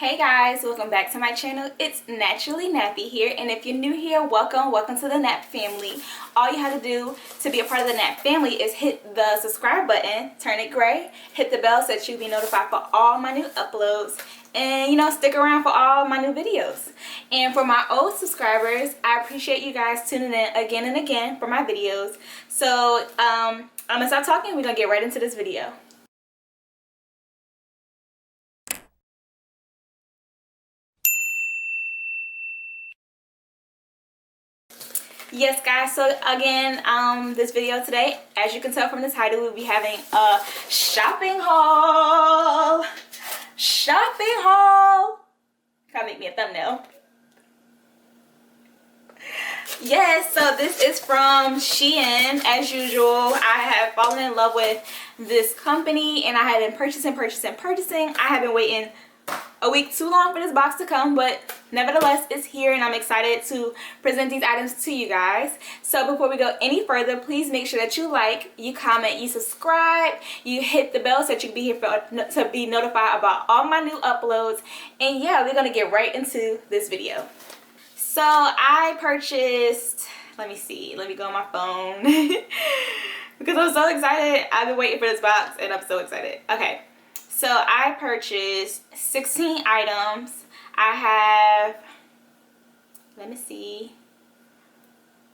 Hey guys, welcome back to my channel. It's Naturally Nappy here, and if you're new here, welcome to the Nap family. All you have to do to be a part of the Nap family is hit the subscribe button, turn it gray, hit the bell so that you'll be notified for all my new uploads, and stick around for all my new videos. And for my old subscribers, I appreciate you guys tuning in again and again for my videos. So I'm gonna stop talking. We're gonna get right into this video. Yes guys, so again, this video today, as you can tell from the title, we'll be having a shopping haul. Gotta make me a thumbnail. Yes, so this is from Shein. As usual, I have fallen in love with this company and I have been purchasing. I have been waiting a week too long for this box to come, but nevertheless it's here and I'm excited to present these items to you guys. So before we go any further, please make sure that you like, you comment, you subscribe, you hit the bell so that you can be here to be notified about all my new uploads. And yeah, we're gonna get right into this video. So I purchased, let me go on my phone because I'm so excited. I've been waiting for this box and I'm so excited. Okay. So I purchased 16 items. I have,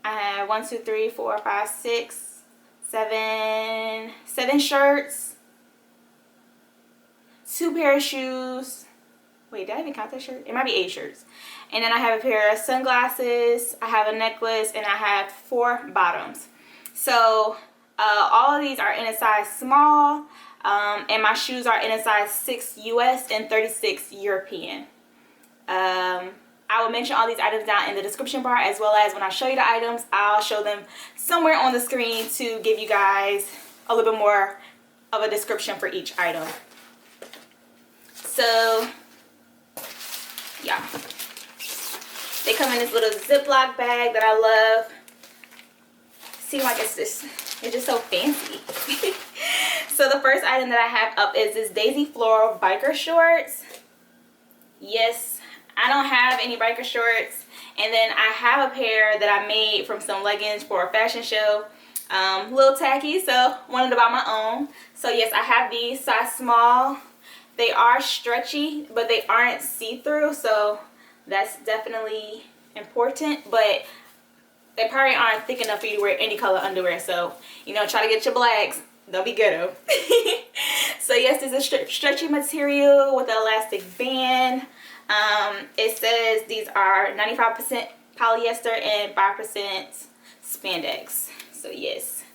I have 1, 2, 3, 4, 5, 6, 7 shirts, 2 pair of shoes. Wait, did I even count that shirt? It might be 8 shirts. And then I have a pair of sunglasses, I have a necklace, and I have 4 bottoms. So all of these are in a size small. And my shoes are in a size 6 US and 36 European. I will mention all these items down in the description bar, as well as when I show you the items, I'll show them somewhere on the screen to give you guys a little bit more of a description for each item. So, yeah. They come in this little Ziploc bag that I love. Seems like it's just so fancy. So the first item that I have up is this Daisy Floral biker shorts. Yes, I don't have any biker shorts. And then I have a pair that I made from some leggings for a fashion show. A little tacky, so wanted to buy my own. So yes, I have these size small. They are stretchy, but they aren't see-through, so that's definitely important. But they probably aren't thick enough for you to wear any color underwear. So, try to get your blacks. Don't be ghetto. So yes, this is a stretchy material with an elastic band. It says these are 95% polyester and 5% spandex. So yes.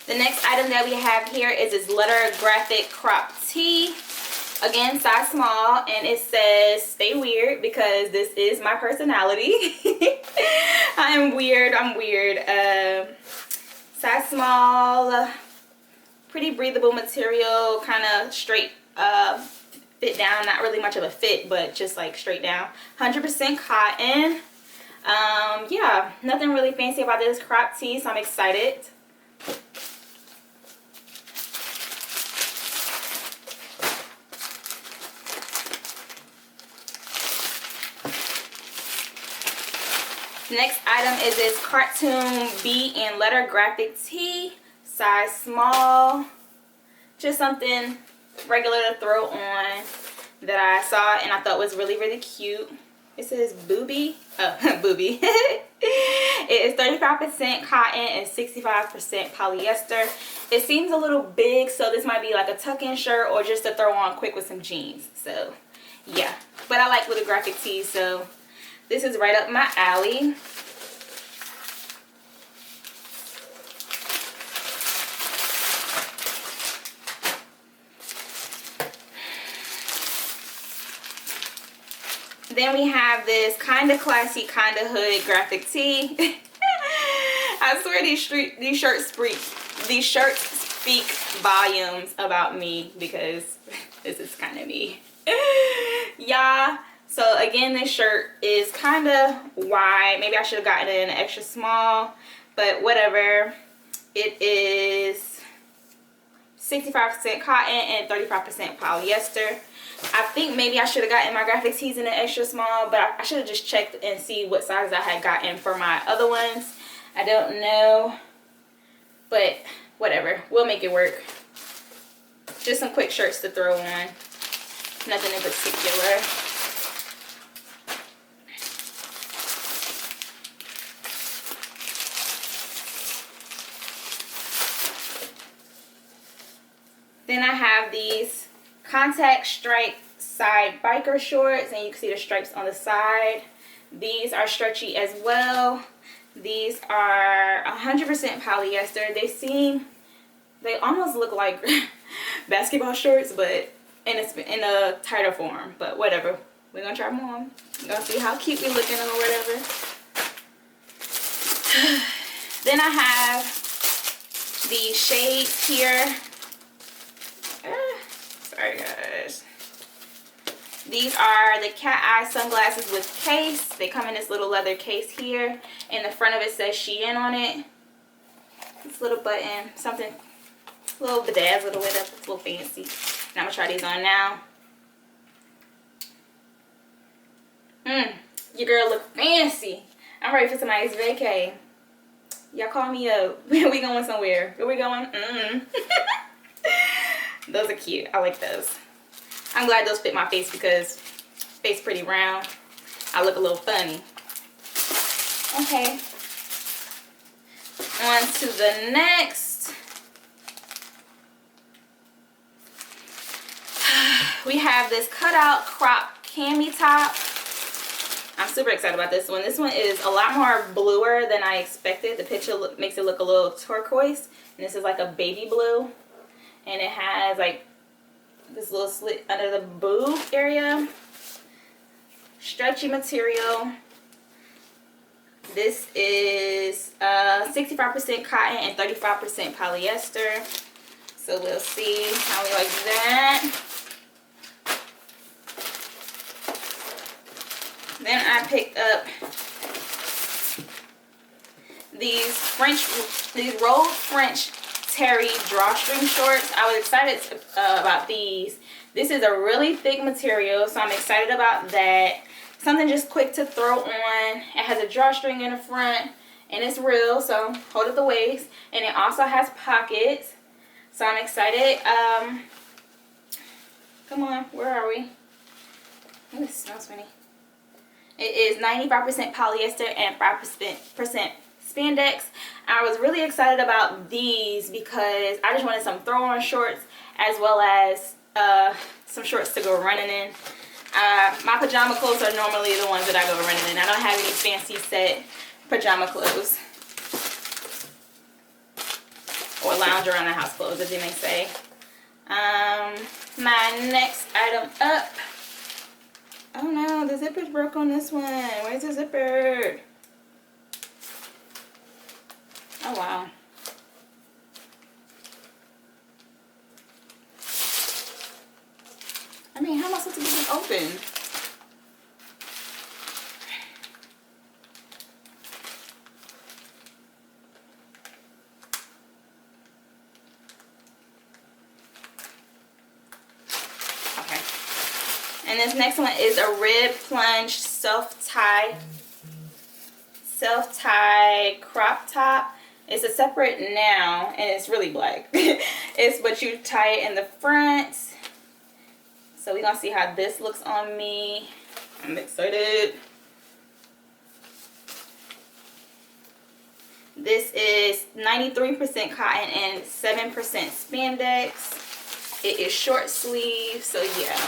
The next item that we have here is this letter graphic crop tee. Again, size small, and it says stay weird because this is my personality. I'm weird. Size small, pretty breathable material, kind of straight fit down. Not really much of a fit, but just like straight down. 100% cotton. Yeah, nothing really fancy about this crop tee, so I'm excited. The next item is this cartoon bee and letter graphic tee, size small. Just something regular to throw on that I saw and I thought was really cute. It says booby. Oh, booby. It is 35% cotton and 65% polyester. It seems a little big, so this might be like a tuck-in shirt or just to throw on quick with some jeans. So, yeah. But I like little graphic tees, so this is right up my alley. Then we have this kind of classy, kind of hood graphic tee. I swear these shirts speak volumes about me because this is kind of me. Yeah. So again, this shirt is kind of wide. Maybe I should have gotten it in an extra small, but whatever. It is 65% cotton and 35% polyester. I think maybe I should have gotten my graphic tees in an extra small, but I should have just checked and see what size I had gotten for my other ones. I don't know, but whatever. We'll make it work. Just some quick shirts to throw on. Nothing in particular. Then I have these contact stripe side biker shorts, and you can see the stripes on the side. These are stretchy as well. These are 100% polyester. They almost look like basketball shorts, but in a tighter form. But whatever, we're gonna try them on. We're gonna see how cute we looking or whatever. Then I have these shades here. Sorry guys. These are the cat eye sunglasses with case. They come in this little leather case here. And the front of it says Shein on it. This little button, something a little bedazzled with it. It's a little fancy. And I'm gonna try these on now. Your girl look fancy. I'm ready for somebody's vacay. Y'all call me up. We going somewhere. Where we going? Those are cute. I like those. I'm glad those fit my face because face pretty round. I look a little funny. Okay. On to the next. We have this cutout crop cami top. I'm super excited about this one. This one is a lot more bluer than I expected. The picture makes it look a little turquoise. And this is like a baby blue. And it has like this little slit under the boob area. Stretchy material. This is 65% cotton and 35% polyester. So we'll see how we like that. Then I picked up these rolled French terry drawstring shorts. I was excited about these. This is a really thick material, so I'm excited about that. Something just quick to throw on. It has a drawstring in the front, and it's real, so hold at the waist. And it also has pockets, so I'm excited. Come on, where are we? Oh, this smells funny. It is 95% polyester and 5% spandex. I was really excited about these because I just wanted some throw-on shorts as well as some shorts to go running in. My pajama clothes are normally the ones that I go running in. I don't have any fancy set pajama clothes. Or lounge around the house clothes, as you may say. My next item up. Oh no, the zipper's broke on this one. Where's the zipper? Oh wow. I mean, how am I supposed to get this open? Okay. And this next one is a rib plunge self-tie crop top. It's a separate now, and it's really black. But you tie it in the front. So we're gonna see how this looks on me. I'm excited. This is 93% cotton and 7% spandex. It is short sleeve, so yeah.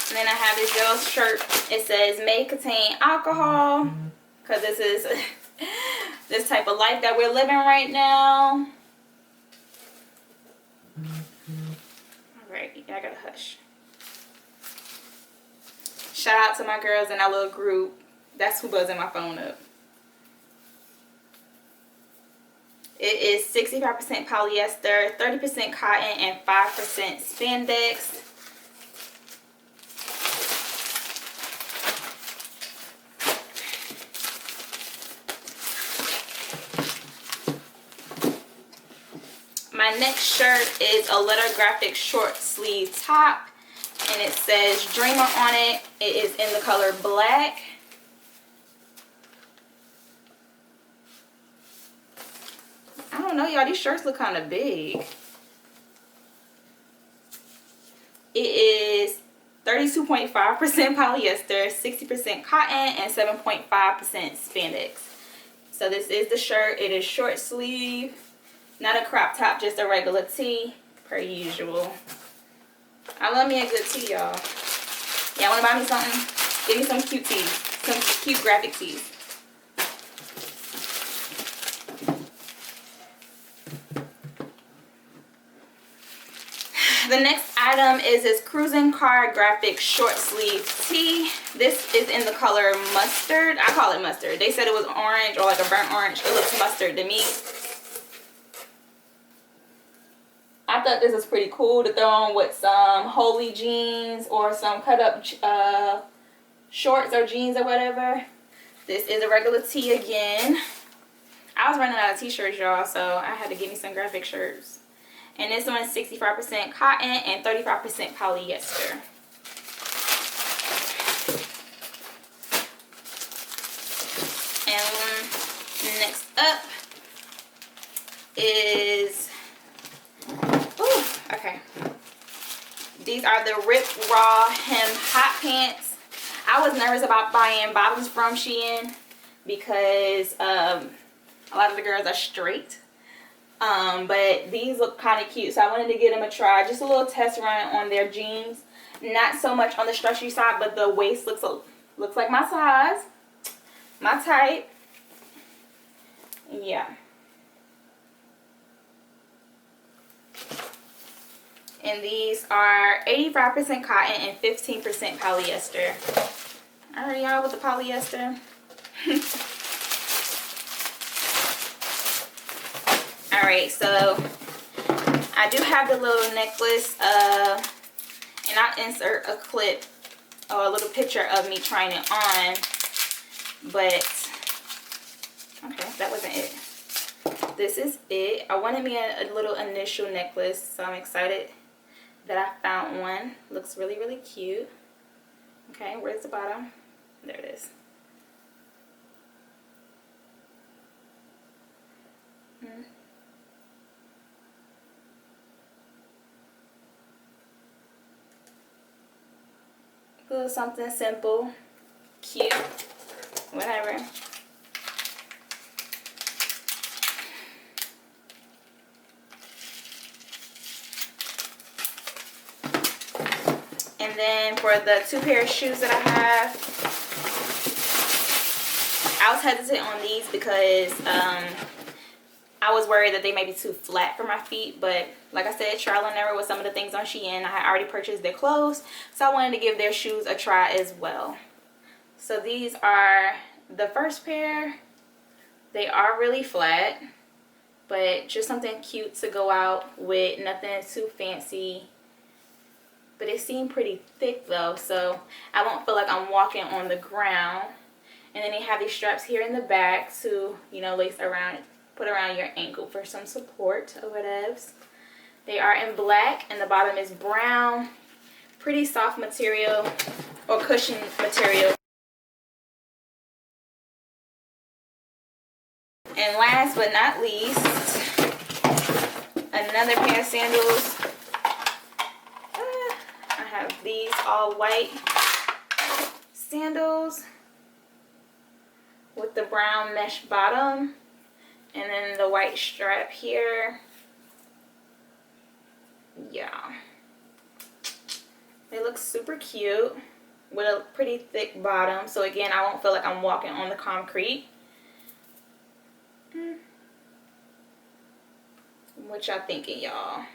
And then I have this girl's shirt. It says may contain alcohol, because this is this type of life that we're living right now. Alright, I gotta hush. Shout out to my girls in our little group. That's who buzzing my phone up. It is 65% polyester, 30% cotton, and 5% spandex. My next shirt is a letter graphic short sleeve top, and it says Dreamer on it. It is in the color black. I don't know, y'all, these shirts look kind of big. It is 32.5% polyester, 60% cotton, and 7.5% spandex. So this is the shirt. It is short sleeve, not a crop top, just a regular tee, per usual. I love me a good tee, y'all. Y'all want to buy me something? Give me some cute tees, some cute graphic tees. The next item is this Cruisin card graphic short sleeve tee. This is in the color mustard. I call it mustard. They said it was orange or like a burnt orange. It looks mustard to me. I thought this was pretty cool to throw on with some holy jeans or some cut up shorts or jeans or whatever. This is a regular tee again. I was running out of t-shirts, y'all, so I had to get me some graphic shirts. And this one is 65% cotton and 35% polyester. And next up is, these are the Rip Raw Hem Hot Pants. I was nervous about buying bottoms from Shein because a lot of the girls are straight. But these look kind of cute, so I wanted to give them a try. Just a little test run on their jeans. Not so much on the stretchy side, but the waist looks like my size, my type. Yeah. And these are 85% cotton and 15% polyester. Alright, y'all, with the polyester. Alright, so I do have the little necklace, and I'll insert a clip or a little picture of me trying it on, but okay, that wasn't it. This is it. I wanted me a little initial necklace, so I'm excited that I found one. Looks really, really cute. Okay, where's the bottom? There it is. A little something simple, cute, whatever. And then for the two pair of shoes that I have, I was hesitant on these because I was worried that they may be too flat for my feet, but like I said, trial and error with some of the things on Shein. I had already purchased their clothes, so I wanted to give their shoes a try as well. So these are the first pair. They are really flat, but just something cute to go out with, nothing too fancy. But they seem pretty thick though, so I won't feel like I'm walking on the ground. And then they have these straps here in the back to, you know, lace around, put around your ankle for some support or whatevs. They are in black and the bottom is brown. Pretty soft material or cushion material. And last but not least, another pair of sandals. I have these all white sandals with the brown mesh bottom. And then the white strap here. Yeah. They look super cute with a pretty thick bottom. So again, I won't feel like I'm walking on the concrete. What y'all thinking, y'all?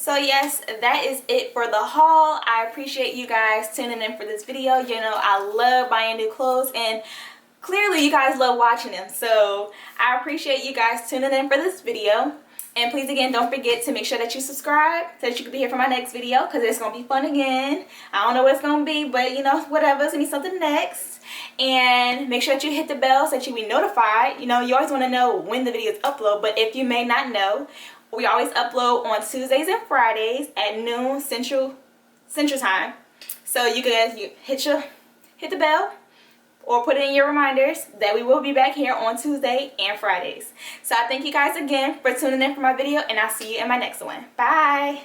So yes, that is it for the haul. I appreciate you guys tuning in for this video. You know, I love buying new clothes, and clearly you guys love watching them. So I appreciate you guys tuning in for this video. And please, again, don't forget to make sure that you subscribe so that you can be here for my next video, because it's going to be fun again. I don't know what it's going to be, but, you know, whatever. It's going to be something next. And make sure that you hit the bell so that you be notified. You know, you always want to know when the videos upload, but if you may not know, we always upload on Tuesdays and Fridays at noon Central Time. So you can hit the bell, or put in your reminders that we will be back here on Tuesday and Fridays. So I thank you guys again for tuning in for my video, and I'll see you in my next one. Bye!